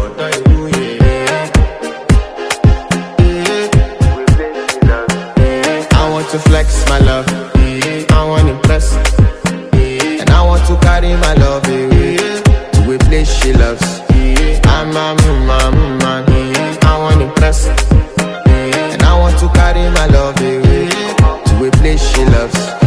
I want to flex my love, I want to impress, and I want to carry my love away to a place she loves. I'm a man, I want to impress, and I want to carry my love away to a place she loves.